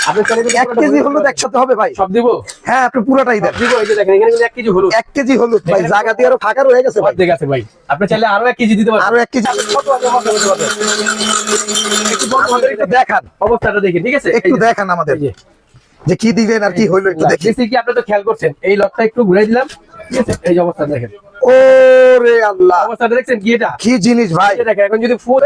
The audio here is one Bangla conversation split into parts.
আপনি চাইলে 1 কেজি হলুদ একসাথে হবে ভাই? সব দিব। হ্যাঁ, আপনি পুরোটাই দেন। দিব, এই যে দেখেন এখানে কিন্তু 1 কেজি হলুদ। 1 কেজি হলুদ ভাই, জায়গা দিয়ে আরো ফাঁকা রয়ে গেছে ভাই। অর্ধেক আছে ভাই। আপনি চাইলে আরো 1 কেজি দিতে পারেন। আরো 1 কেজি কত আছে মশলা দিতে পারবেন? আমাদের একটু দেখান, অবস্থাটা দেখি, ঠিক আছে? একটু দেখান আমাদের যে কি দিলেন আর কি হইলো একটু দেখি। কি আপনি তো খেয়াল করছেন, এই লকটা একটু ঘুরাই দিলাম, ঠিক আছে? এই যে অবস্থা দেখেন, ওরে আল্লাহ, অবস্থাটা দেখছেন কি? এটা কি জিনিস ভাই! এই যে দেখেন, এখন যদি ফুল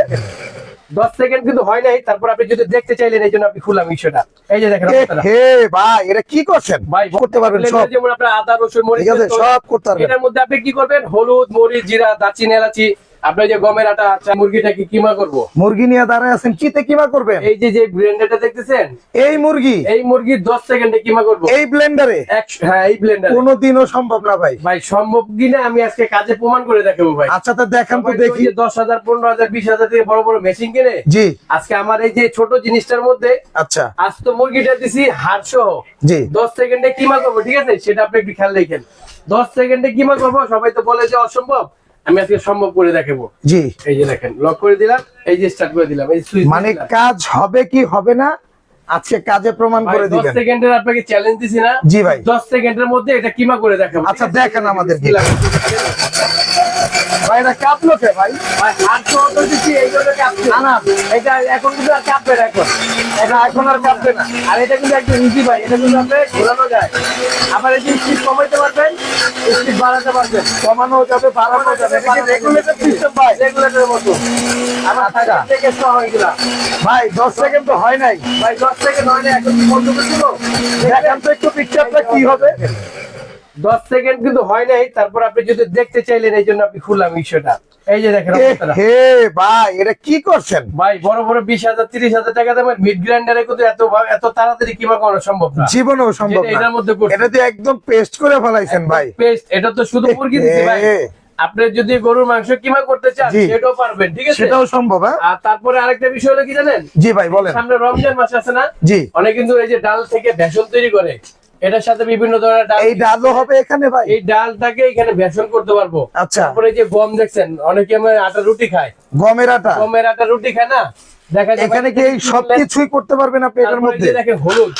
10 সেকেন্ড কিন্তু হয় নাই, তারপর আপনি যদি দেখতে চাইলেন, এই জন্য আপনি খুললাম বিষয়টা। এই যে দেখেন অবস্থাটা। হে ভাই, এটা কি করছেন ভাই করতে পারবেন সব? যেমন আপনার আদা রসুন মরিচ, ঠিক আছে, সব করতে পারবেন। এটার মধ্যে আপনি কি করবেন? হলুদ মরিচ জিরা দারচিনি এলাচি, আপনার যে গমের আটা, মুরগিটাকে কিমা করব। মুরগি নিয়ে দাঁড়ায় আছেন, কিতে কিমা করবেন? এই যে ব্লেন্ডারটা দেখতেছেন, এই মুরগি, এই মুরগি 10 সেকেন্ডে কিমা করব এই ব্লেন্ডারে? হ্যাঁ, এই ব্লেন্ডারে। কোনোদিনও সম্ভব না ভাই। ভাই সম্ভব কিনা আমি আজকে কাজে প্রমাণ করে দেখাবো ভাই। আচ্ছা, তো দেখান তো দেখি। 10,000 15,000 20,000 থেকে বড় বড় মেশিন কিনে জি, আজকে আমার এই যে ছোট জিনিসটার মধ্যে আচ্ছা আজ তো মুরগিটা দিছি হাড় সহ। জি, 10 সেকেন্ডে কিমা করবো, ঠিক আছে? সেটা আপনি একটু খেয়াল রাখেন। 10 সেকেন্ডে কিমা করবো, সবাই তো বলে যে অসম্ভব, আমি আজকে সম্ভব করে দেখাবো। জি, এই যে দেখেন, লক করে দিলাম, এই যে স্টার্ট করে দিলাম, এই সুইচ মানে কাজ হবে কি হবে না আজকে কাজে প্রমাণ করে 10 দিবেন। সেকেন্ডের আপনাকে চ্যালেঞ্জ দিছি না? জি ভাই। 10 সেকেন্ডের মধ্যে এটা কিমা করে দেখাবো। আচ্ছা, দেখেন আমাদের ভাই, এটা কাঁপলো কে ভাই? ভাই হাত তো অত দিচ্ছি, এইগুলো কাঁপছে না। এটা এখন কিন্তু আর কাঁপবে না, এটা এখন আর কাঁপবে না। আর এটা কিন্তু একদম ইজি ভাই, এটা কিন্তু আপনি ঘোরানো যায়। আবার এই যে স্পিড কমাইতে পারবেন, স্পিড বাড়াতে পারবেন, কমানো যাবে, বাড়ানো যাবে। এটা কি রেগুলেটর সিস্টেম ভাই? রেগুলেটরের মতো। আমার আচ্ছা। থেকে সহ এগুলা। ভাই 10 সেকেন্ড তো হয় নাই, ভাই 10 সেকেন্ড হয় না, এখন কি বন্ধ করে দিব? দেখান তো একটু পিকচারটা কি হবে। 10 সেকেন্ড কিন্তু হয় নাই, তারপর আপনি যদি দেখতে চাইলেন, এই জন্য আপনি খুললাম বিষয়টা। এই যে দেখেন অবস্থাটা। হে ভাই, এটা কি করছেন? ভাই বড় বড় 20,000 30,000 টাকা দামের মিড গ্রাইন্ডারে কিন্তু এত তাড়াতাড়ি কিমা করা সম্ভব না, জীবনেও সম্ভব যেটা না। এটার মধ্যে করছি। এটা দিয়ে একদম পেস্ট করে ফেলাইছেন ভাই। পেস্ট, এটা তো শুধু মুরগি দিছি ভাই। আপনি যদি গরুর মাংস কিমা করতে চান, জি। সেটাও পারবেন, ঠিক আছে? সেটাও সম্ভব। হ্যাঁ, আর তারপরে আরেকটা বিষয় হলো কি জানেন? জি ভাই বলেন। সামনে রমজান মাস আছে না? জি, অনেক কিন্তু এই যে ডাল থেকে বেসন তৈরি করে, এটার সাথে বিভিন্ন ধরনের ডাল, এই ডালও হবে এখানে ভাই? এই ডালটাকে এখানে বেসন করতে পারবো। আচ্ছা। তারপরে এই যে গম দেখছেন, অনেকে আমার আটা রুটি খায়, গমের আটা? গমের আটা রুটি খায় না? দেখা যায় এখানে কি এই সবকিছুই করতে পারবেন আপনি এটার তারপরে এই মধ্যে? যে দেখেন হলুদ,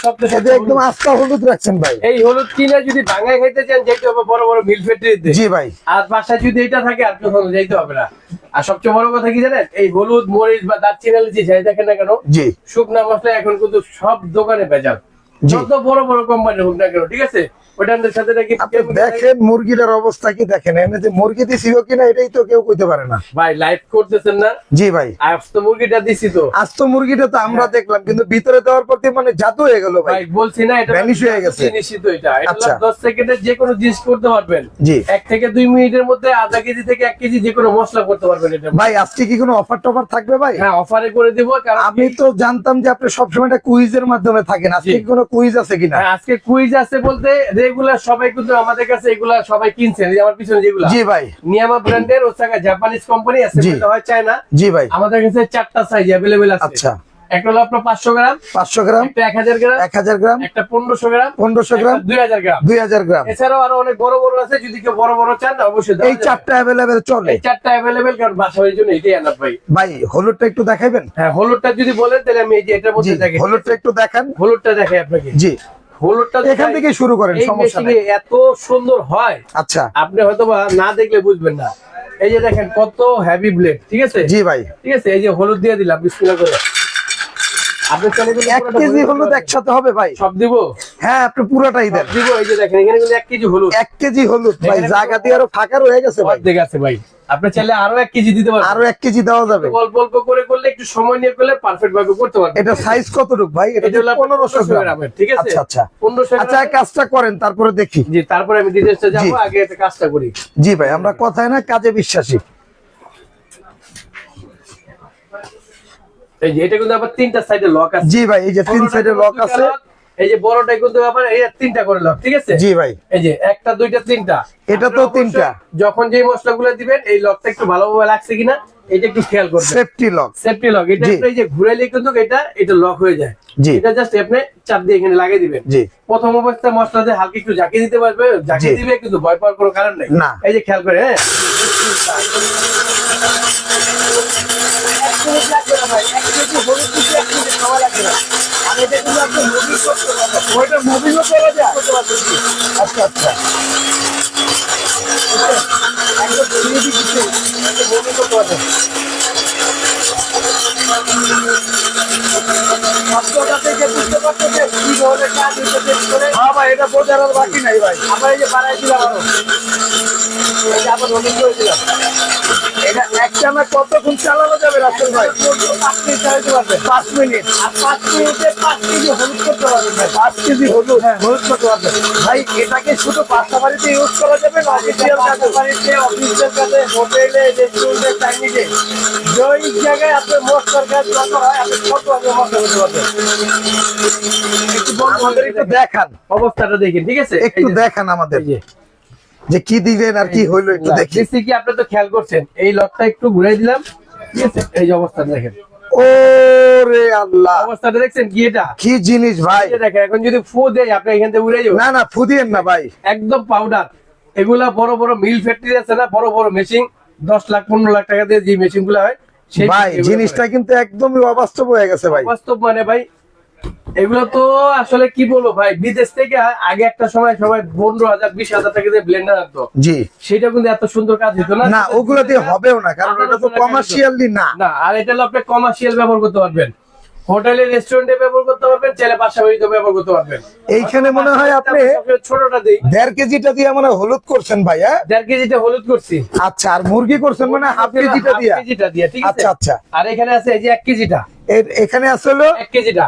সবচেয়ে এটা একদম আস্তা হলুদ রাখছেন ভাই। এই হলুদ কিনে যদি ভাঙায় খাইতে চান, যেতে হবে বড় বড় মিল ফ্যাক্টরিতে। জি ভাই। আর বাসায় যদি এটা থাকে, আর কোথাও যাইতে হবে না। আর সবচেয়ে বড় কথা কি জানেন? এই হলুদ মরিচ বা দারচিনি এলাচি যাই দেখেন না কেন, জি, শুকনা মশলা এখন কিন্তু সব দোকানে ভেজাল, জি। যত বড় বড় কোম্পানি হোক না কেন, ঠিক আছে? ওটার সাথে নাকি আপনি দেখেন মুরগিটার অবস্থা কি দেখেন। এনে যে মুরগি দিছিল কিনা এটাই তো কেউ কইতে পারে না। ভাই লাইভ করতেছেন না? জি ভাই। আজ তো মুরগিটা দিছি তো। আজ তো মুরগিটা তো আমরা দেখলাম, কিন্তু ভিতরে দেওয়ার পর থেকে মানে জাদু হয়ে গেল ভাই। ভাই বলছি না, এটা ভ্যানিশ হয়ে গেছে। নিশ্চিত এটা আচ্ছা। 10 সেকেন্ডে যে কোনো জিনিস করতে পারবেন। জি। 1 থেকে 2 মিনিটের মধ্যে আধা কেজি থেকে 1 কেজি যে কোনো মশলা করতে পারবেন এটা। ভাই আজকে কি কোনো অফার টফার থাকবে ভাই? হ্যাঁ, অফারে করে দিব। কারণ আমি তো জানতাম যে আপনি সবসময় একটা কুইজের মাধ্যমে থাকেন। আজকে কি কোনো কুইজ আছে কিনা? হ্যাঁ, আজকে কুইজ আছে বলতে রেগুলার সবাই কিন্তু আমাদের কাছে এগুলা সবাই কিনছেন, এই যে আমার পিছনে যেগুলা। জি ভাই। নিয়ামা ব্র্যান্ডের ওসাকা জাপানিজ কোম্পানি আছে, জি। এটা হয় চায়না। জি ভাই। আমাদের কাছে 4টা সাইজ अवेलेबल আছে। আচ্ছা। একটা হলো আপনার 500 গ্রাম, 500 গ্রাম, একটা 1000 গ্রাম, 1000 গ্রাম, একটা 1500 গ্রাম, 1500 গ্রাম, একটা 2000 গ্রাম। 2000 গ্রাম। এছাড়াও আরো অনেক বড় বড় আছে, যদি কেউ বড় বড় চান অবশ্যই দেওয়া এই যাবে। 4টা अवेलेबल চলে? এই 4টা अवेलेबल, কারণ বাসার জন্য এটাই আনাপ ভাই। ভাই হলুদটা একটু দেখাইবেন? হ্যাঁ, হলুদটা যদি বলেন তাহলে আমি এই যে এটার জি, মধ্যে দেখেন, হলুদটা একটু দেখান। হলুদটা দেখাই আপনাকে। জি, হলুদটা এখান থেকে শুরু করেন, এই সমস্যা মেশিনে নেই। এত সুন্দর হয়, আচ্ছা। আপনি হয়তো বা না দেখলে বুঝবেন না। এই যে দেখেন কত হেভি ব্লেড, ঠিক আছে? জি ভাই। ঠিক আছে, এই যে হলুদ দিয়ে দিলাম বিসমিল্লাহ করে। আপনি চাইলে কিন্তু 1 কেজি হলুদ একসাথে হবে ভাই? সব দিব। হ্যাঁ, আপনি পুরোটাই দেন। দিব, এই যে দেখেন এখানে কিন্তু 1 কেজি হলুদ। 1 কেজি হলুদ ভাই, এখানে জায়গা দিয়ে আরো ফাঁকা রয়ে গেছে ভাই। অর্ধেক আছে ভাই। আপনি চাইলে আরো 1 কেজি দিতে পারবেন। আরো 1 কেজি দেওয়া যাবে? অল্প অল্প করে করলে, একটু সময় নিয়ে করলে পারফেক্ট ভাবে করতে পারবেন। এটা সাইজ কতটুকু ভাই? এটা এটা হলো 1500 গ্রাম। গ্রামের, ঠিক আছে? আচ্ছা আচ্ছা। 1500 আচ্ছা, গ্রাম। এই কাজটা করেন তারপরে দেখি। জি, তারপরে আমি ডিটেইলসে জি। যাবো, আগে একটা কাজটা করি। জি ভাই, আমরা কথায় না কাজে বিশ্বাসী। এই যে এটা কিন্তু আবার 3টা সাইডে লক আছে। জি ভাই, এই যে 3 সাইডে লক আছে। এই যে বড়টাই কিন্তু আবার এই 3টা করে লক, ঠিক আছে? জি ভাই। এই যে 1টা 2টা 3টা, এটা তো 3টা। যখন যে মশলাগুলো দিবেন, এই লকটা একটু ভালোভাবে লাগছে কিনা এটা একটু খেয়াল করবেন। Safety lock. সেফটি লক, এটা জি। আপনি এই যে ঘুরাইলে কিন্তু এটা লক হয়ে যায়। জি। এটা জাস্ট আপনি চাপ দিয়ে এখানে লাগিয়ে দিবেন। জি। প্রথম অবস্থায় মশলা দিয়ে হালকা একটু ঝাঁকিয়ে দিতে পারবে, ঝাঁকিয়ে জি। দিবে, কিন্তু ভয় পাওয়ার কোনো কারণ নেই। না। এই যে খেয়াল করে, হ্যাঁ। 1 মিনিট লাগবে না ভাই, 1 কেজি হলুদ দিতে 1 মিনিট সময় লাগবে না। আমি এটা কিন্তু আপনি মুভিং করতে পারবেন, ওইটা মুভিংও করা যায়। আচ্ছা আচ্ছা, একদম দিয়ে দিচ্ছি, একটা মুভি করতে পারবেন। শব্দটা থেকে বুঝতে পারতেছে কি ধরনের কাজ হচ্ছে করে। হ্যাঁ ভাই, এটা বোঝার আর বাকি নাই ভাই। আবার এই যে বাড়াই দিলাম আরো, এই যে আবার নতুন করে দিলাম। এটা একটানা কতক্ষণ চালানো যাবে রাসেল ভাই? 5 মিনিট চালাতে পারবেন। 5 মিনিট। আর 5 মিনিটে 5 কেজি হলুদ করতে পারবেন ভাই। 5 কেজি হলুদ। হ্যাঁ, হলুদ করতে পারবেন ভাই এটাকে শুধু বাসা বাড়িতে ইউজ করা যাবে না অফিসিয়াল কাজে? বাড়িতে, অফিসের কাছে, হোটেলে, রেস্টুরেন্টে, চাইনিজে, যেই জায়গায় আপনার মশলার কাজ যত হয় আপনি কত আপনি মশলা করতে পারবেন। একটু বন্ধ আমাদের একটু দেখান, অবস্থাটা দেখেন, ঠিক আছে? একটু দেখান আমাদের এই যে যে কি দিলেন আর কি হইলো একটু দেখি। দেখছি কি আপনি তো খেয়াল করছেন, এই লকটা একটু ঘুরাই দিলাম, ঠিক আছে? এই যে অবস্থাটা দেখেন, ওরে আল্লাহ, অবস্থাটা দেখছেন কি? এটা কি জিনিস ভাই! এই যে দেখেন, এখন যদি ফু দেয় আপনি এখান থেকে উড়ে যাবে, না না, ফুদিয়েন না ভাই। একদম পাউডার। এগুলা বড় বড় মিল ফ্যাক্টরি আছে না, বড় বড় মেশিন, 10 লাখ 15 লাখ টাকা দিয়ে যে মেশিন গুলো হয়, সেই ভাই এগুলো জিনিসটা করে। কিন্তু একদমই অবাস্তব হয়ে গেছে ভাই। বাস্তব মানে ভাই, এগুলো তো আসলে কি বলবো ভাই, বিদেশ থেকে আগে একটা সময় সবাই 15,000 20,000 টাকা দিয়ে ব্লেন্ডার আনতো, জি সেটা কিন্তু এত সুন্দর কাজ হতো না। না, ওগুলো দিয়ে হবেও না, কারণ এটা তো কমার্শিয়ালি না। না, আর এটা হলো আপনি কমার্শিয়াল ব্যবহার করতে পারবেন, হোটেলে রেস্টুরেন্টে ব্যবহার করতে পারবেন, চাইলে বাসা বাড়িতে ব্যবহার করতে পারবেন। এইখানে মনে হয় আপনি ছোটটা দিই, 1.5 কেজিটা দিয়ে মানে হলুদ করছেন ভাই? হ্যাঁ 1.5 কেজিটা হলুদ করছি। আচ্ছা, আর মুরগি করছেন মানে হাফ কেজিটা দিয়া? হাফ কেজিটা দিয়ে, ঠিক আছে? আচ্ছা আচ্ছা, আর এখানে আছে এই যে 1 কেজিটা, এখানে আছে হলো 1 কেজিটা,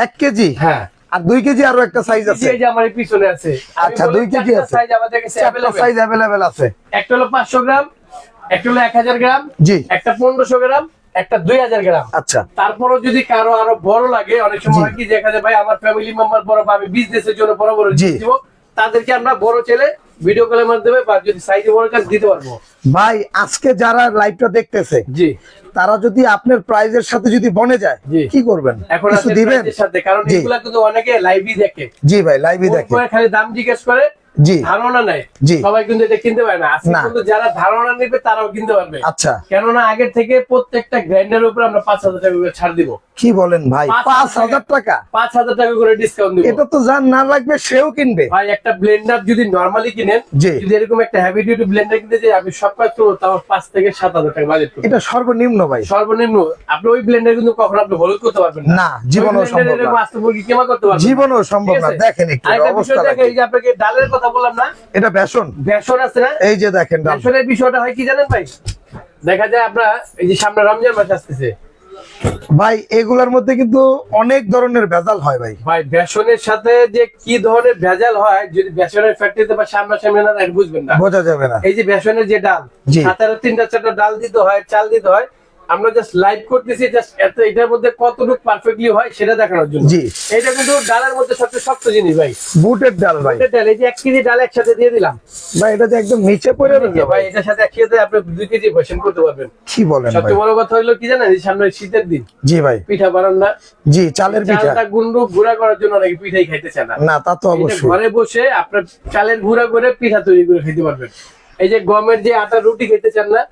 1 কেজি। হ্যাঁ। আর 2 কেজি আরো একটা সাইজ আছে? এই যে আমার এই পিছনে আছে। আচ্ছা, 2 কেজি আছে, সাইজ আমাদের কাছে চারটা সাইজ अवेलेबल আছে। একটা হলো 500 গ্রাম, একটা হলো 1000 গ্রাম, জি। একটা 1500 গ্রাম, একটা 2000 গ্রাম। আচ্ছা, তারপরও যদি কারো আরো বড় লাগে, অনেক সময় জি। হয় কি দেখা যায় ভাই আমার ফ্যামিলি মেম্বার বড় বা আমি বিজনেসের জন্য বড় বড় জি। দিব, তাদেরকে আমরা বড় ছেলে ভিডিও কলের মাধ্যমে বা যদি সাইজে বড় চান দিতে পারবো। ভাই আজকে যারা লাইভটা দেখতেছে জি, তারা যদি আপনার প্রাইজের সাথে যদি বনে যায়, জি। কি করবেন? এখন কিছু আছে দিবেন? প্রাইসের সাথে, কারণ জি। এগুলা কিন্তু অনেকে লাইভই দেখে, জি ভাই, লাইভই দেখে। ফোন করে খালি দাম জিজ্ঞেস করে, জি ধারণা নাই। জি। সবাই কিন্তু এটা কিনতে পারে না, আজকে না। কিন্তু যারা ধারণা নেবে তারাও কিনতে পারবে। আচ্ছা, কেননা আগের থেকে প্রত্যেকটা গ্রাইন্ডারের উপর আমরা 5,000 টাকা করে ছাড় দিব, কি বলেন ভাই? 5,000 টাকা? 5,000 টাকা করে ডিসকাউন্ট দিব। এটা তো যার না লাগবে সেও কিনবে ভাই একটা ব্লেন্ডার যদি নরমালি কিনেন, জি। যদি এরকম একটা হেভি ডিউটি ব্লেন্ডার কিনতে যাই, আমি সব কাজ করবো তাও 5 থেকে 7,000 টাকা বাজেট করবো এটা সর্বনিম্ন ভাই। সর্বনিম্ন। আপনি ওই ব্লেন্ডার কিন্তু কখনো আপনি হলুদ করতে পারবেন না, না, জীবনেও ওই blender সম্ভব এরকম না। আস্তে মুরগি কিমা করতে পারবেন না। জীবনেও সম্ভব ঠিক না। আছে? দেখেন একটু আরেকটা অবস্থা বিষয় দেখেন, দেখেন। এই যে আপনাকে ডালের কথা বললাম না, এটা বেসন, বেসন আছে না, এই যে দেখেন ডাল। বেসনের বিষয়টা হয় কি জানেন ভাই, দেখা যায় আপনার এই যে সামনে রমজান মাস আসতেছে ভাই এগুলার মধ্যে কিন্তু অনেক ধরনের ভেজাল হয় ভাই। ভাই, বেসনের সাথে যে কি ধরনের ভেজাল হয়, যদি বেসনের ফ্যাক্টরিতে বা সামনাসামনি না দেখেন বুঝবেন না। বোঝা যাবে না। এই যে বেসনের যে ডাল, জি। 3-4টা ডাল দিতে হয়, চাল দিতে হয়, আমরা জাস্ট লাইভ করতেছি, জাস্ট এটার মধ্যে কতটুকু পারফেক্টলি হয় সেটা দেখানোর জন্য। জি। এটা কিন্তু ডালের মধ্যে সবচেয়ে শক্ত জিনিস ভাই, বুটের ডাল ভাই। বুটের ডাল। এই যে 1 কেজি ডাল একসাথে দিয়ে দিলাম ভাই এটা যে একদম নিচে পড়ে রয়েছে ভাই, এটার সাথে একসাথে আপনি 2 কেজি বেসন করতে পারবেন। কি বলেন ভাই? সবচেয়ে বড় কথা হলো কি জানেন, এই সামনে শীতের দিন, জি ভাই, পিঠা বানান না, জি চালের পিঠা। চালটা গুঁড়া করার জন্য অনেকে পিঠাই খাইতে চায় না। না তা তো এটা অবশ্যই। ঘরে বসে আপনার চালের গুঁড়া করে পিঠা তৈরি করে খেতে পারবেন। এই যে গমের যে আটা রুটি খেতে চান না,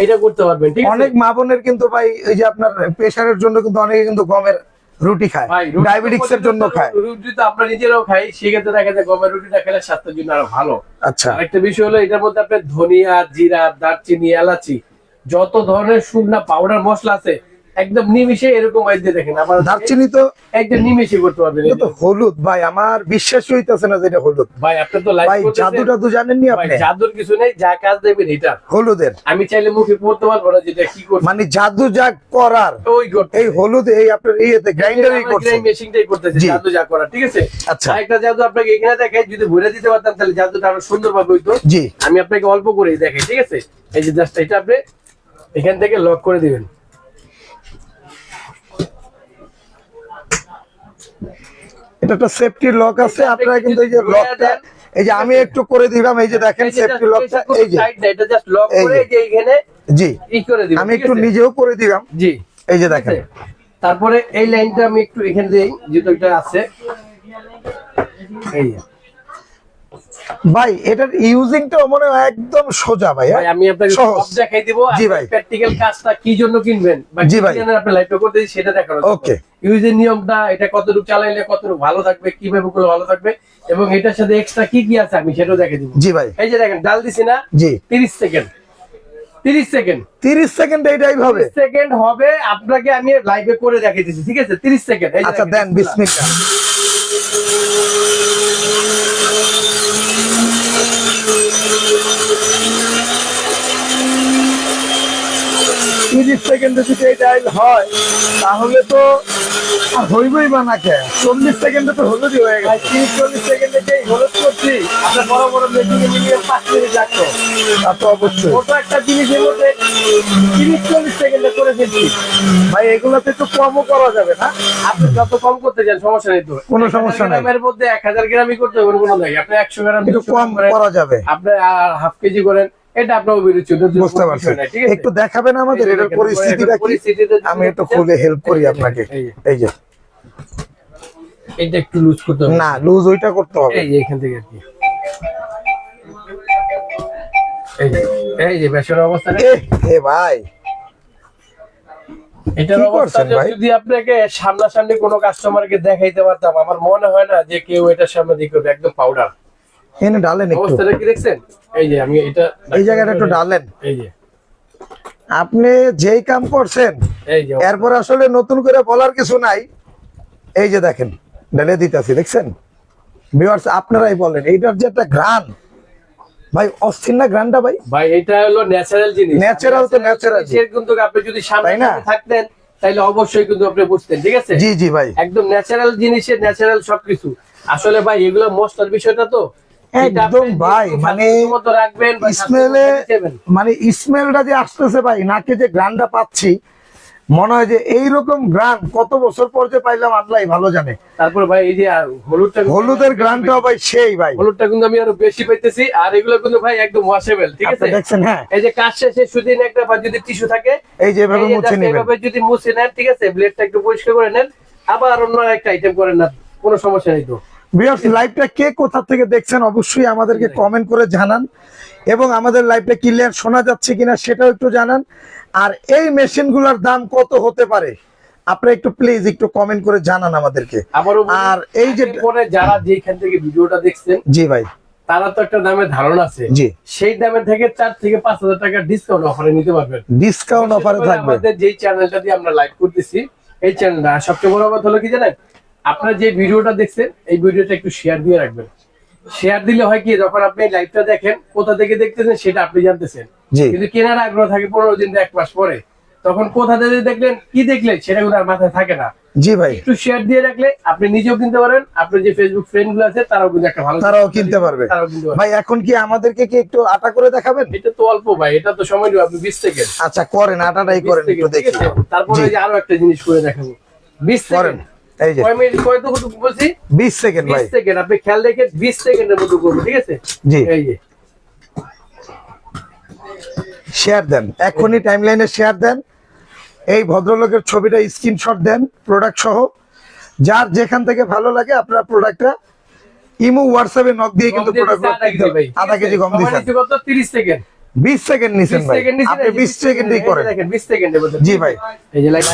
এটা করতে পারবেন, ঠিক আছে? অনেক মা বোনের কিন্তু ভাই এই যে আপনার প্রেসারের জন্য কিন্তু অনেকে কিন্তু গমের রুটি খায়, ভাই, রুটি তো ডায়াবেটিক্স এর জন্য খায়। রুটি তো আমরা নিজেরাও খাই, সেক্ষেত্রে দেখা যায় গমের রুটিটা খেলে স্বাস্থ্যের জন্য আরো ভালো। আচ্ছা, আরেকটা বিষয় হলো এটার মধ্যে আপনার ধনিয়া, জিরা, দারচিনি, এলাচি, যত ধরনের শুকনা পাউডার মশলা আছে একদম নিমিশে এরকম দিয়ে দেখেন আমার দারচিনি তো একদম নিমিশে করতে পারবেন। এটা তো হলুদ ভাই, আমার বিশ্বাসই হইতাছে না যে এটা হলুদ। ভাই আপনি তো লাইভ ভাই জাদু টাদু জানেননি ভাই, আপনি? জাদুর কিছু নেই, যা কাজ দেবেন এটা হলুদের আমি চাইলে মুখে পড়তে পারবো না যেটা কি করতে, মানে জাদু যা করার ওই করতে এই হলুদ এই আপনার এইতে গ্রাইন্ডারই করছে। মেশিনটাই করতেছে জি। জাদু যা করা, ঠিক আছে? আচ্ছা। একটা জাদু আপনাকে এখানে দেখাই, যদি ভরে দিতে পারতাম তাহলে জাদুটা আরো সুন্দর ভাবে হইতো। জি। আমি আপনাকে অল্প করেই দেখাই, ঠিক আছে? এই যে জাস্ট এটা আপনি এখান থেকে লক করে দিবেন। এটা একটা সেফটি লক আছে, আপনারা কিন্তু এই যে লকটা এই যে আমি একটু করে দিলাম, এই যে দেখেন সেফটি লকটা এই যে এটা জাস্ট লক এই করে যে। এই যে এখানে জি ই করে দিবেন। আমি ঠিক একটু আছে? নিজেও করে দিলাম, জি, এই যে ঠিক দেখেন। আছে? তারপরে এই লাইনটা আমি একটু এখানে দেই, যেটা এটা আছে এই যে। ভাই এটার ইউজিংটা মনে হয় একদম সোজা ভাই। ভাই আমি আপনাকে সহজ। সব দেখাই দিব, জি ভাই। প্র্যাকটিক্যাল কাজটা কি জন্য কিনবেন বা জি কি ভাই। জন্য আপনি লাইভটা করতে সেটা দেখানো। ওকে। ইউজের নিয়মটা, এটা কতটুকু চালাইলে কতটুকু ভালো থাকবে, কিভাবে করলে ভালো থাকবে, এবং এটার সাথে এক্সট্রা কি কি আছে আমি সেটাও দেখাই দিব। জি ভাই। এই যে দেখেন ডাল দিছি না, জি 30 সেকেন্ড 30 সেকেন্ড 30 সেকেন্ড এইটাই হবে। সেকেন্ড হবে, আপনাকে আমি লাইভে করে দেখাই দিচ্ছি, ঠিক আছে? 30 সেকেন্ড। আচ্ছা দেন বিসমিল্লাহ। 30 সেকেন্ডে যদি এই ডাইল হয় তাহলে তো আর হইবই বা না কে, 40 সেকেন্ডে তো হলুদই হয়ে গেছে। 30-40 সেকেন্ডে যে হলুদ করছি, আপনার বড় বড় মেশিনে মিনিমাম 5 মিনিট লাগতো। তা তো অবশ্যই ছোট একটা জিনিসের মধ্যে 30-40 সেকেন্ডে করে ফেলছি। ভাই, এগুলোতে একটু কমও করা যাবে না? আপনি যত কম করতে চান সমস্যা নেই তো, কোনো সমস্যা নাই। গ্রামের মধ্যে 1000 গ্রামই করতে হবে কোনো নাই। আপনি 100 গ্রাম একটু 200 কম করেন, করা যাবে। আপনি আর হাফ কেজি করেন, এটা আপনার অভিরুচি, বুঝতে পারছেন। ঠিক আছে? একটু দেখাবেন আমাদের এই যে এটার দেখেন, পরিস্থিতিটা কি? পরিস্থিতিটা যদি আমি একটু দেখতে খুলে চান, হেল্প করি এই যে আপনাকে। দেখেন, এই যে এটা একটু লুজ করতে হবে। না, লুজ ওইটা করতে হবে। এই যে এখান থেকে আর কি, এই যে বেসর অবস্থা, এ ভাই এটার কি অবস্থা করছেন ভাই? যদি আপনাকে সামনাসামনি কোনো কাস্টমারকে দেখাইতে পারতাম, আমার মনে হয় না যে কেউ এটার সামনে দিকে করবে। একদম পাউডার এনে ডালেন একটু, অবস্থাটা কি দেখছেন? এই যে আমি এটা এই জায়গাটা একটু ডালেন। এই যে আপনি যেই কাম করছেন এই যে এরপর আসলে নতুন করে বলার কিছু নাই। এই যে দেখেন ঢেলে দিতেছি, দেখছেন ভিউয়ার্স? আপনারাই বলেন এইটার যে একটা গ্রান, ভাই অস্থির না গ্রানটা ভাই? ভাই এটা হলো ন্যাচারাল জিনিস। Natural তো natural জিনিসের কিন্তু আপনি যদি সামনে তাই না? থাকতেন তাহলে অবশ্যই কিন্তু আপনি বুঝতেন, ঠিক আছে? জি জি ভাই, একদম ন্যাচারাল জিনিসের ন্যাচারাল সবকিছু। আসলে ভাই এগুলো মশলার বিষয়টা তো এটা একদম আপনি ভাই, যেরকম মানে স্বাস্থ্যের মতো রাখবেন বা স্মেলে, স্বাস্থ্যের মতো দিবেন। মানে স্মেলটা যে আসতেছে ভাই, নাকে যে গ্রানটা পাচ্ছি, মনে হয় যে এইরকম গ্রান কত বছর পর যে পাইলাম আল্লাহ ভালো জানে। তারপর ভাই এই যে হলুদটা, হলুদের গ্রানটাও ভাই সেই ভাই। হলুদটা কিন্তু আমি আরো বেশি পাইতেছি। আর এগুলো কিন্তু ভাই একদম ওয়াশেবল, ঠিক আছে? আপনি দেখছেন? হ্যাঁ, এই যে কাজ শেষে সুদিন একটা বা যদি টিস্যু থাকে, এই যে এভাবে এই যে মুছে just নেবেন। এভাবে যদি মুছে নেন, ঠিক আছে? ব্লেডটা একটু পরিষ্কার করে নেন, আবার অন্য একটা আইটেম করেন না, কোনো সমস্যা নেই তো। ভিউয়ার্স, লাইভটা কে কোথা থেকে দেখছেন অবশ্যই আমাদেরকে কমেন্ট করে জানান, এবং আমাদের লাইভটা ক্লিয়ার শোনা যাচ্ছে কিনা সেটাও একটু জানান। আর এই মেশিনগুলোর দাম কত হতে পারে আপনি একটু প্লিজ একটু কমেন্ট করে জানান আমাদেরকে। আবারও বলি, আর এই যে পরে যারা যেখান থেকে ভিডিওটা দেখছেন জি ভাই, তারা তো একটা দামের ধারণা আছে, জি। সেই দামের থেকে 4 থেকে 5,000 টাকা ডিসকাউন্ট অফারে নিতে পারবেন। ডিসকাউন্ট অফারে বিশেষ করে থাকবে। আমাদের যেই চ্যানেলটা দিয়ে আমরা লাইভ করতেছি, এই চ্যানেলটা সবচেয়ে বড় কথা হলো কি জানেন, আপনারা যে ভিডিওটা দেখছেন এই ভিডিওটা একটু শেয়ার দিয়ে রাখবেন। শেয়ার দিলে হয় কি, যখন আপনি লাইভটা দেখেন কোথা থেকে দেখতেছেন সেটা আপনি জানতেছেন, জি। কিন্তু কেনার আগ্রহ থাকে 15 দিন 1 মাস পরে, তখন কোথা থেকে দেখলেন কি দেখলেন সেটা কিন্তু আর মাথায় থাকে না। জি ভাই, একটু শেয়ার দিয়ে রাখলে আপনি নিজেও কিনতে পারেন, আপনার যে ফেসবুক ফ্রেন্ড গুলো আছে তারাও কিন্তু একটা ভালো, তারাও কিনতে পারবে। তারাও কিনতে পারবে। ভাই এখন কি আমাদেরকে কি একটু আটা করে দেখাবেন? এটা তো অল্প ভাই, এটা তো সময় নেবে, আপনি 20 সেকেন্ড আচ্ছা করেন, আটাটাই করেন একটু দেখি। তারপরে জি। এই যে আরো একটা জিনিস করে দেখাবো। 20 করেন, সেকেন্ড এই যে কয় মিনিট কয় তো বলছি 20 সেকেন্ড ভাই। 20 সেকেন্ড, আপনি খেয়াল রেখে 20 সেকেন্ডের মধ্যে করবো, ঠিক আছে? জি। এই যে শেয়ার দেন, এখনই টাইমলাইনে শেয়ার দেন। এই ভদ্রলোকের ছবিটা স্ক্রিনশট দেন প্রোডাক্ট সহ। যার যেখান থেকে ভালো লাগে আপনার প্রোডাক্টটা ইমো হোয়াটসঅ্যাপে নক দিয়ে কিন্তু প্রোডাক্ট আধা কেজি কম দিচ্ছেন। 30 সেকেন্ড 20 সেকেন্ড নিছেন ভাই, আপনি 20 সেকেন্ডই করেন। দেখেন 20 সেকেন্ডের মধ্যে। জি ভাই। এই যে লাইক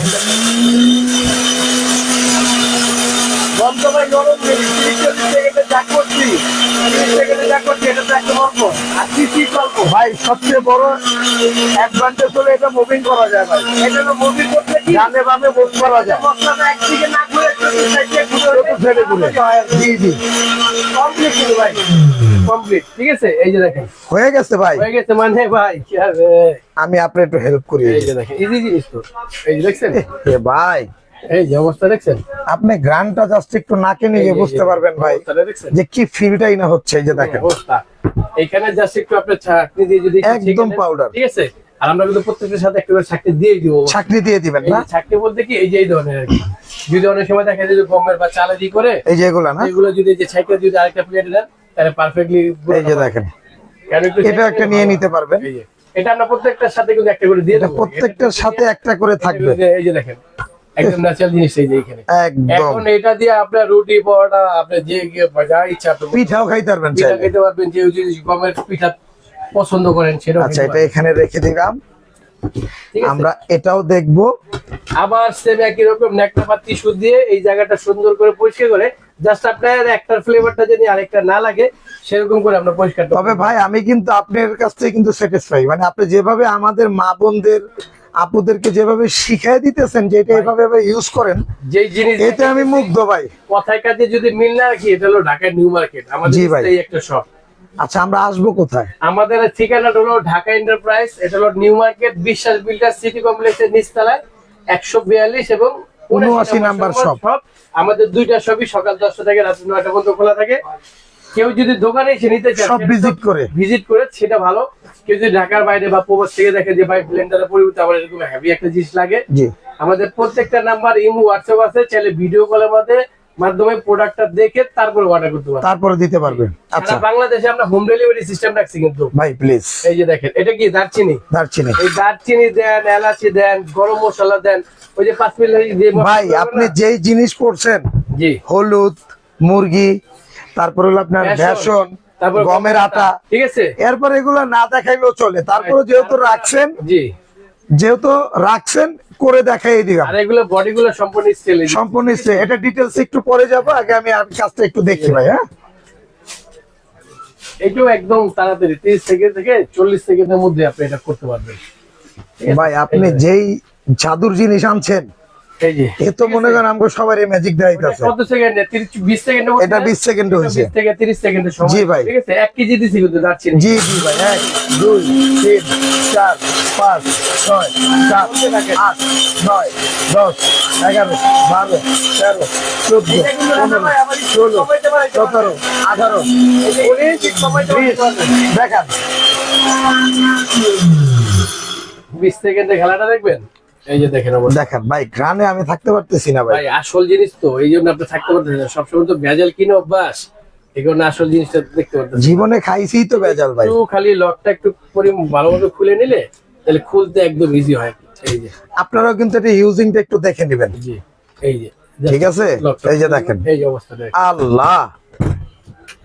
বন্ধ ভাই, গরম নেই, 30 সেকেন্ডে যা করছি 30 সেকেন্ডে যা করছি এটা তো একদম অল্প। আর কি অল্প ভাই সবচেয়ে বড় অ্যাডভান্টেজ হলো এটা মুভিং করা যায় ভাই। এটা তো মুভি করতে কি ডানে বামে মুভ করা যায়। মশলাটা একদিকে না ঘুরে চতুর্থ সাইডে ঘুরে ছেড়ে ঘুরে। জি জি, কমপ্লিট কিন্তু ভাই, কমপ্লিট, ঠিক আছে? এই যে দেখেন হয়ে গেছে ভাই। হয়ে গেছে মানে ভাই কি হবে। আমি আপনার একটু হেল্প করি। এই যে দেখেন ইজি জিনিস তো, এই যে দেখছেন, এ ভাই এই যে অবস্থা দেখছেন, আপনি গ্রানটা জাস্ট একটু নাকে নিয়ে বুঝতে পারবেন ভাই অবস্থাটা দেখছেন, যে কি ফিলটাই না হচ্ছে। এই যে দেখেন অবস্থা এখানে জাস্ট একটু আপনি ছাকনি দিয়ে যদি একটু একদম ছেঁকে নেন, powder। ঠিক আছে? আর আমরা কিন্তু প্রত্যেকটার সাথে একটু করে ছাকনি দিয়ে দিব। চাকরি দিয়ে দিবেন এই না? যে ছাকনি বলতে কি, এই যে এই ধরনের আর কি। যদি অনেক সময় দেখা যায় যে গমের বা চালে দি করে এই যে এগুলা না, এগুলো যদি এই যে ছাইকা যদি আরেকটা প্লেটে দেন তাহলে পারফেক্টলি। এই যে দেখেন কেন একটু এটা একটা নিয়ে নিতে পারবেন। এই যে এটা আমরা প্রত্যেকটার সাথে কিন্তু একটা করে দিয়ে এটা দেবো। প্রত্যেকটার সাথে একটা করে থাকবে। এই যে দেখেন একদম ন্যাচারাল জিনিস এই যে এখানে। একদম এখন এটা দিয়ে আপনার রুটি পরোটা আপনি যে যা ইচ্ছা আপনি পিঠাও খাইতে পারবেন পিঠা চাইলে। খেতে পারবেন, যে যদি গমের পিঠা পছন্দ করেন সেটাও আচ্ছা, খেতে এটা পারবেন। এখানে রেখে দিলাম, ঠিক আছে? আমরা এটাও দেখবো। আবার সেম একই রকম ন্যাকড়া বা টিস্যু দিয়ে এই জায়গাটা সুন্দর করে পরিষ্কার করে জাস্ট আপনার একটার ফ্লেভারটা যদি আরেকটা না লাগে সেরকম করে আমরা পরিষ্কার তবে ভাই আমি কিন্তু আপনার কাছ থেকে কিন্তু স্যাটিসফাই, মানে আপনি যেভাবে আমাদের মা বোনদের আপুদেরকে যেভাবে শিখাই দিতেছেন যে এটা এভাবে ইউজ করেন, যেই জিনিস এতে আমি মুগ্ধ ভাই। কথায় কাজে যদি মিল না রাখি, এটা হলো ঢাকার নিউ মার্কেট আমাদের জি ভাই। এই একটা শপ। আচ্ছা, আমরা আসবো কোথায়? আমাদের ঠিকানাটা হলো ঢাকা এন্টারপ্রাইজ, এটা হলো নিউ মার্কেট বিশ্বাস বিল্ডার সিটি কমপ্লেক্সের নিচতলায় 142 এবং 79 নাম্বার শপ। আমাদের দুইটা শপই সকাল 10টা থেকে রাত 9টা পর্যন্ত খোলা থাকে। কেউ যদি দোকানে এসে নিতে চায় সব ভিজিট করে সেটা ভালো। কেউ যদি ঢাকার বাইরে বা প্রবাস থেকে দেখে যে ভাই ব্লেন্ডারের পরিবর্তে আমার এরকম হেভি একটা জিনিস লাগে, জি, আমাদের প্রত্যেকটা নাম্বার ইমো হোয়াটসঅ্যাপ আছে, চাইলে ভিডিও কলের মাধ্যমে প্রোডাক্টটা দেখে তারপরে অর্ডার করতে পারবেন, তারপরে দিতে পারবেন। আচ্ছা সারা বাংলাদেশে আমরা হোম ডেলিভারি সিস্টেম রাখছি কিন্তু। ভাই প্লিজ, এই যে দেখেন, এটা কি দারচিনি, দারচিনি। এই দারচিনি দেন, এলাচি দেন, গরম মশলা দেন, ওই যে 5 মিনিট যে ভাই আপনি যেই জিনিস করছেন, জি হলুদ, মুরগি, তারপর হলো আপনার বেসন, তারপর গমের আটা, ঠিক আছে, এরপর এগুলো না দেখাইলেও চলে। তারপরে যেহেতু রাখছেন করে দেখাই দিলাম। আর এগুলো বডিগুলো সম্পূর্ণ স্টিল, সম্পূর্ণ নিশ্চয়, এটা ডিটেলস একটু পরে যাবো, আগে আমি কাজটা একটু দেখি ভাই। হ্যাঁ, এটাও একদম তাড়াতাড়ি 30 সেকেন্ড থেকে 40 সেকেন্ডের মধ্যে আপনি এটা করতে পারবেন। ভাই আপনি যেই জাদুর জিনিস আনছেন, এই যে এ তো মনে করেন আমাকে সবার ম্যাজিক দেখাইতেছে। কত সেকেন্ডে? 20 সেকেন্ডে। এটা 20 সেকেন্ডে হয়েছে। 20 থেকে 30 সেকেন্ডের সময়। জি ভাই। ঠিক আছে, 1 কেজি দিছি কিন্তু দারচিনি। জি জি ভাই, 1 2 3 4 5 6 7 8 9 10 11 12 13 14 15 16 17 18 19 দেখান। 20 সেকেন্ডে খেলাটা দেখবেন। এই যে দেখেন অবস্থা। দেখেন ভাই, গ্রানে আমি থাকতে পারতেছি না ভাই। ভাই আসল জিনিস তো, এই জন্য আপনি থাকতে পারতেছেন না। সবসময় তো ভেজাল কিনে অভ্যাস, এই কারণে আসল জিনিসটা দেখতে পারতেছেন। জীবনে খাইছি তো ভেজাল ভাই। একটু খালি লকটা একটু ভালোভাবে খুলে নিলে তাহলে খুলতে একদম ইজি হয়। এই যে আপনারাও কিন্তু এটা ইউজিংটা একটু দেখে নেবেন। জি, এই যে ঠিক আছে, এই যে দেখেন, এই যে অবস্থাটা দেখেন। আল্লাহ,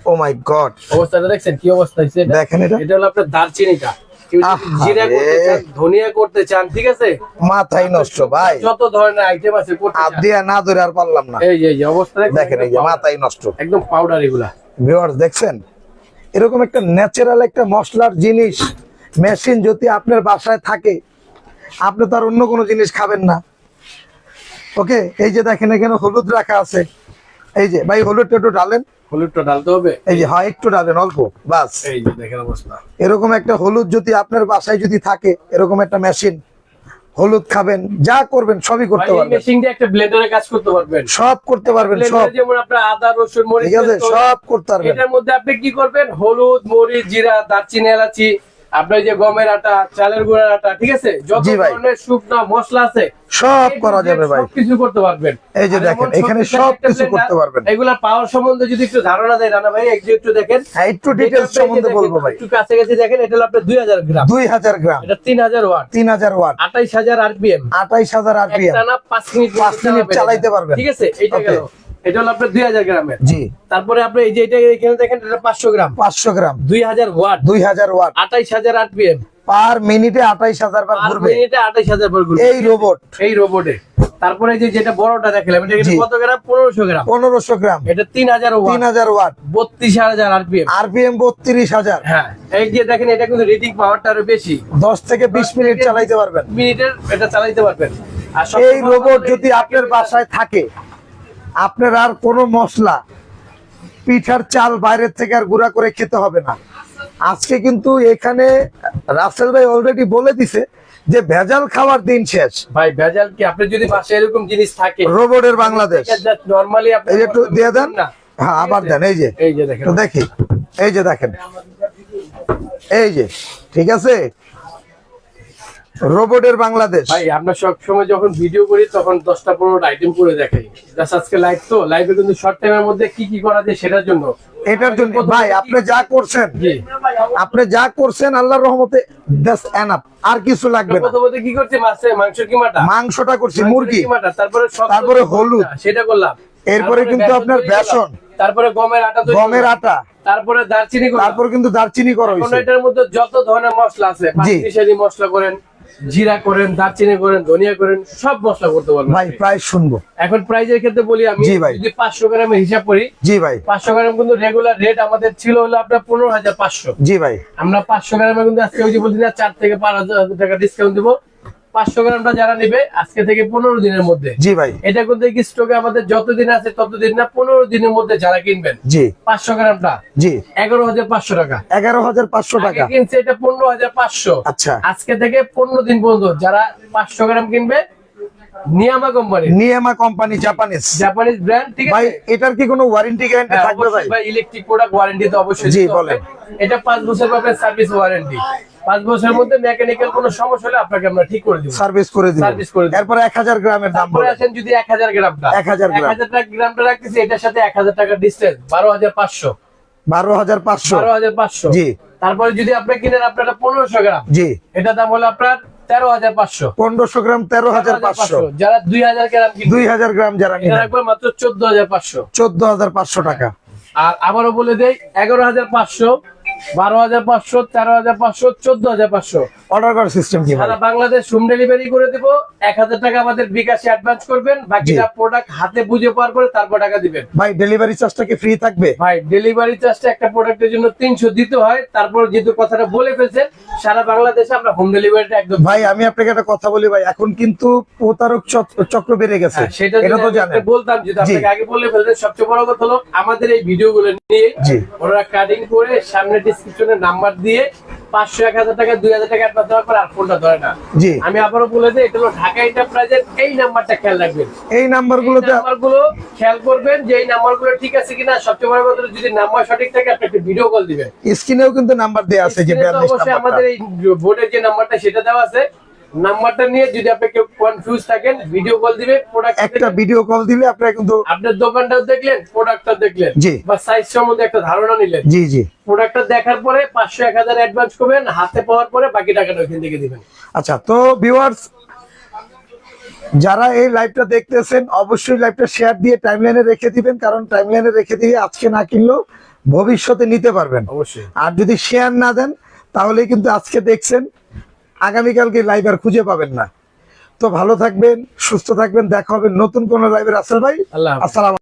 ও মাই গড, অবস্থাটা দেখছেন কি অবস্থা হইছে? দেখেন এটা। এটা হলো আপনার দারচিনিটা। কেউ যদি জিরা করতে চান, ধনিয়া করতে চান, ঠিক আছে, মাথাই নষ্ট ভাই, যত ধরনের আইটেম আছে করতে হাত চান। দিয়ে না ধরে আর পারলাম না। এই যে অবস্থা দেখেন, এই যে মাথাই নষ্ট একদম পাউডার এগুলা। ভিউয়ার্স দেখছেন, এরকম একটা ন্যাচারাল একটা মশলার জিনিস মেশিন যদি আপনার বাসায় থাকে, আপনি তো আর অন্য কোনো জিনিস খাবেন না। ওকে, এই যে দেখেন এখানে হলুদ রাখা আছে। এই যে ভাই, হলুদটা একটু ঢালেন। হলুদটা ঢালতে হবে। এই যে, হয় একটু ঢালেন, অল্প বাস। এই যে দেখেন অবস্থা। এরকম একটা হলুদ যদি আপনার বাসায় যদি থাকে, এরকম একটা মেশিন, হলুদ খাবেন, যা করবেন সবই করতে ভাই, এই পারবেন। মেশিন দিয়ে একটা ব্লেন্ডারে কাজ করতে পারবেন। সব করতে পারবেন, সব। ব্লেন্ডারে যেমন আপনার আদা, রসুন, মরিচ, ঠিক আছে, সব করতে পারবেন। এটার মধ্যে আপনি কি করবেন? হলুদ, মরিচ, জিরা, দারচিনি, এলাচি, আপনার যে গমের আটা, চালের গুঁড়ার আটা, ঠিক আছে, যত জি ভাই। ধরনের শুকনো মশলা আছে সব করা যাবে ভাই। সবকিছু করতে পারবেন। এই যে আর দেখেন, এমন এখানে শক্তিশালী সব একটা কিছু blender, করতে পারবেন। এগুলা পাওয়ার সম্বন্ধে যদি একটু ধারণা দেয় রানা ভাই, একটু দেখেন। হ্যাঁ, একটু ডিটেইলস সম্বন্ধে বলবো ভাই। একটু কাছে কাছে দেখেন। এটা হলো আপনার 2000 গ্রাম, 2000 গ্রাম, এটা 3000 ওয়াট, 3000 ওয়াট, 28000 আরপিএম, 28000 আরপিএম, একটানা 5 মিনিট 5 মিনিট চালাইতে পারবেন। ঠিক আছে, এইটা Okay. গেল। এটা হলো আপনার 2000 গ্রামের। জি, তারপরে আপনি এই যে এটা এখানে দেখেন, এটা 500 গ্রাম, 500 গ্রাম, 2000 ওয়াট, 2000 ওয়াট, 28000 আরপিএম, পার মিনিটে 28000 বার আর ঘুরবে মিনিটে 28000 বার ঘুরবে এই রোবট। এই রোবটে। তারপরে এই যে যেটা বড়টা দেখালাম, এটা জি। কত গ্রাম? 1500 গ্রাম, 1500 গ্রাম, এটা 3000 ওয়াট, 3000 ওয়াট, 32000 আরপিএম। আরপিএম 32000। হ্যাঁ, এই যে দেখেন, এটা কিন্তু রিডিং পাওয়ারটা আরো বেশি, 10 থেকে 20 মিনিট চালাইতে পারবেন। মিনিটের এটা চালাইতে পারবেন। আর এই সবচেয়ে বড় রোবট কথা, যদি আপনার বাসায় থাকে, আপনার আর কোনো মশলা, পিঠার চাল বাইরের থেকে আর গুঁড়া করে খেতে হবে না। আজকে কিন্তু এখানে রাসেল ভাই অলরেডি বলে দিছে যে ভেজাল খাওয়ার দিন শেষ। ভাই ভেজাল কি? আপনি যদি বাসায় এরকম জিনিস থাকে, রোবটের বাংলাদেশ। নরমালি আপনি এই যে একটু দিয়ে দেন। না, হ্যাঁ, আবার দেন। এই যে, এই যে দেখেন, একটু দেখি। এই যে দেখেন, এই যে, ঠিক আছে, রোবটের বাংলাদেশ। ভাই আমরা সবসময় যখন ভিডিও করি তখন 10টা 15টা আইটেম করে দেখাই, জাস্ট আজকে লাইভ তো লাইভে কিন্তু শর্ট টাইমের মধ্যে কি কি করা যায় সেটার জন্য। এটার জন্য ভাই আপনি যা করছেন, জি আল্লাহর রহমতে দ্যাটস এনাফ, আর কিছু লাগবে না। প্রথমত কি করছি, মাংস কিমাটা, মাংসটা করছি মুরগি, কিমাটা, তারপরে তারপরে হলুদ, সেটা করলাম, এরপরে কিন্তু আপনার বেসন, তারপরে গমের আটা তৈরি গমের করলাম, আটা, তারপরে দারচিনি করলাম, তারপর কিন্তু দারচিনি করা এখন হয়েছে। এটার মধ্যে যত ধরনের মশলা আছে, জি। পাঁচমিশালি মশলা করেন, জিরা করেন, দারচিনি করেন, ধনিয়া করেন, সব মশলা করতে পারবেন ভাই প্রায় শুনবো। এখন প্রাইজের ক্ষেত্রে বলি আমি, জি ভাই। যদি 500 গ্রামের হিসাব করি, জি ভাই। 500 গ্রাম কিন্তু রেগুলার রেট আমাদের ছিল হলো আপনার 15,500। জি ভাই। আমরা 500 গ্রামে কিন্তু আজকে ওই যে বলছি না 4 থেকে 5,000 টাকা ডিসকাউন্ট দিব। 500 গ্রামটা যারা নেবে আজকে থেকে 15 দিনের মধ্যে, জি ভাই। এটা কিন্তু স্টকে আমাদের যতদিন আছে ততদিন না, 15 দিনের মধ্যে যারা কিনবেন জি 500 গ্রামটা জি 11,500 টাকা, 11,500 টাকা। আগে কিনছে এটা 15,500। আচ্ছা, আজকে থেকে 15 দিন পর্যন্ত যারা 500 গ্রাম কিনবে, নিয়ামা কোম্পানি, নিয়ামা কোম্পানি, জাপানিজ ব্র্যান্ড, ঠিক ভাই আছে। এটার কি কোনো ওয়ারেন্টি গ্যারান্টি হ্যাঁ, থাকবে ভাই? অবশ্যই ভাই, ইলেকট্রিক প্রোডাক্ট ওয়ারেন্টি তো অবশ্যই জি, দিতে হবে। বলেন। এটা 5 বছর পাবেন সার্ভিস ওয়ারেন্টি, 5 বছরের মধ্যে মেকানিক্যাল কোনো সমস্যা হলে আপনাকে আমরা ঠিক করে দিব, সার্ভিস করে দিব। সার্ভিস করে দিব। এরপর 1000 গ্রামের দাম তারপরে বলেন। আসেন যদি 1000 গ্রামটা, 1000 গ্রাম। 1000 টাকা গ্রামটা রাখতেছি, এটার সাথে 1000 টাকা ডিসটেন্স, 12,500, 12,500। 12,500। জি। তারপরে যদি আপনি কিনেন আপনার 1500 গ্রাম, জি। এটা দাম হলো আপনার 13,500। 1500 গ্রাম 13,500। যারা 2000 গ্রাম কিনবে, 2000 গ্রাম যারা এটা নেবেন রাখবেন মাত্র 14,500। 14,500 টাকা। আর আবারও বলে দেই, 11,500, 12,500, 13,500, 14,500। অর্ডার করার সিস্টেম কি ভাই? সারা বাংলাদেশ হোম ডেলিভারি করে দেব। 1000 টাকা আমাদের বিকাশে অ্যাডভান্স করবেন, বাকিটা প্রোডাক্ট হাতে বুঝে পাওয়ার পরে তারপর টাকা দিবেন। ভাই ডেলিভারি চার্জটা কি ফ্রি থাকবে? ভাই ডেলিভারি চার্জটা একটা প্রোডাক্টের জন্য 300 দিতে হয়, তারপর যেহেতু কথাটা বলে ফেলছেন, সারা বাংলাদেশে আমরা হোম ডেলিভারিটা একদম। ভাই আমি আপনাকে একটা কথা বলি ভাই, এখন কিন্তু প্রতারক চক্র বেড়ে গেছে, সেটা এটা তো যদি জানেন। আমি বলতাম, যদি জি। আপনাকে আগে বলে ফেলতেন। সবচেয়ে বড় কথা হলো আমাদের এই ভিডিওগুলো নিয়ে জি। ওরা কাটিং করে সামনে ডেসক্রিপশনে নাম্বার দিয়ে 500, 1000 টাকা, 2000 টাকা অ্যাডভান্স দেওয়ার পর আর ফোনটা ধরে না। জি। আমি আবারও বলে দিই, এটা হলো ঢাকা এন্টারপ্রাইজের, এই নাম্বারটা খেয়াল রাখবেন। এই নাম্বারগুলোতে নাম্বারগুলো খেয়াল করবেন যে এই নাম্বারগুলো ঠিক আছে কিনা। সবচেয়ে বড় কথা হলো যদি নাম্বার সঠিক থাকে আপনি একটা ভিডিও কল দিবেন। স্ক্রিনেও কিন্তু নাম্বার দেয়া আছে, যে স্ক্রিনে তো 42 অবশ্যই নাম্বারটা। আমাদের এই বোর্ডের যে নাম্বারটা সেটা দেওয়া আছে, নাম্বারটা নিয়ে যদি আপনি কেউ কনফিউজ থাকেন ভিডিও কল দিবে। প্রোডাক্ট একটা ভিডিও কল দিলে আপনারা কিন্তু আপনার দোকানটাও দেখলেন, প্রোডাক্টটা দেখলেন, জি। বা সাইজ সম্বন্ধে একটা ধারণা নিলেন। জি জি। প্রোডাক্টটা দেখার পরে 500, 1000 অ্যাডভান্স করবেন, হাতে পাওয়ার পরে বাকি টাকাটা ওইখান থেকে দিবেন। আচ্ছা, তো ভিউয়ার্স যারা এই লাইভটা দেখতেছেন অবশ্যই লাইভটা শেয়ার দিয়ে টাইমলাইনে রেখে দিবেন, কারণ টাইমলাইনে রেখে দিয়ে আজকে না কিনলেও ভবিষ্যতে নিতে পারবেন। অবশ্যই। আর যদি শেয়ার না দেন তাহলে কিন্তু আজকে দেখছেন, আগামীকালকে লাইভ আর খুঁজে পাবেন না। তো ভালো থাকবেন, সুস্থ থাকবেন, দেখা হবে নতুন কোনো লাইভে। রাসেল ভাই, আল্লাহ হাফেজ। আসসালাম।